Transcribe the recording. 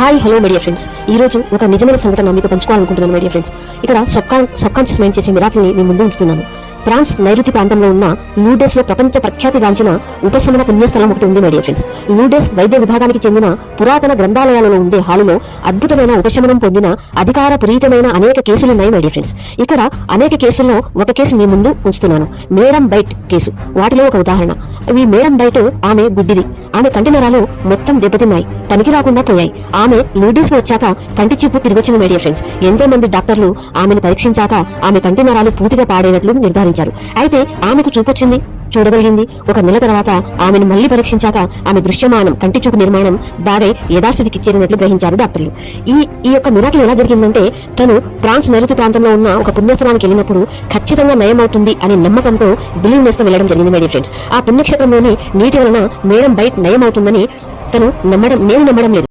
Hi hello media friends, ఈ రోజు ఒక నిజమైన సంఘటన మీతో పంచుకోవాలనుకుంటున్నాను మీడియా ఫ్రెండ్స్. ఇక్కడ సబ్ కాన్షియస్ మైండ్ చేసే మిరాకిల్ ని మీ ముందు ఉంచుతున్నాను. ఫ్రాన్స్ నైరుతి ప్రాంతంలో ఉన్న లూడెస్ లో ప్రపంచ ప్రఖ్యాతిగాంచిన ఉపశమన పుణ్యస్థలం ఒకటి ఉంది మీడియా ఫ్రెండ్స్. లూడెస్ వైద్య విభాగానికి చెందిన పురాతన గ్రంథాలయాలలో ఉండే హాలులో అద్భుతమైన ఉపశమనం పొందిన అధికారపూరితమైన అనేక కేసులున్నాయి మీడియా ఫ్రెండ్స్. ఇక్కడ అనేక కేసుల్లో ఒక కేసు మీ ముందు ఉంచుతున్నాను. మేడం బైట్ కేసు వాటిలో ఒక ఉదాహరణ. ఈ మేడం బైట్ ఆమె గుడ్డిది. ఆమె కంటి నరాలు మొత్తం దెబ్బతిన్నాయి, పనికి రాకుండా పోయాయి. ఆమె లూడెస్ వచ్చాక కంటి చూపు తిరిగొచ్చింది మీడియా ఫ్రెండ్స్. ఎంతో మంది డాక్టర్లు ఆమెను పరీక్షించాక ఆమె కంటి నరాలు పూర్తిగా పాడైనట్లు నిర్ధారించారు. అయితే ఆమెకు చూపొచ్చింది, చూడగలిగింది. ఒక నెల తర్వాత ఆమెను మళ్లీ పరీక్షించాక ఆమె దృశ్యమానం, కంటి చూపు నిర్మాణం బాగై యథాస్థితికి చేరినట్లు గ్రహించారు డాక్టర్లు. ఈ యొక్క మిరాకిల్ ఎలా జరిగిందంటే, తను ఫ్రాన్స్ నైరుతి ప్రాంతంలో ఉన్న ఒక పుణ్యస్థలానికి వెళ్ళినప్పుడు ఖచ్చితంగా నయమవుతుంది అనే నమ్మకంతో బిలీవ్నెస్ తో వెళ్లడం జరిగింది మీడియా ఫ్రెండ్స్. ఆ పుణ్యక్షేత్రంలోని నీటి వలన మేడం బైట్ నయమవుతుందని నేను నమ్మడం లేదు.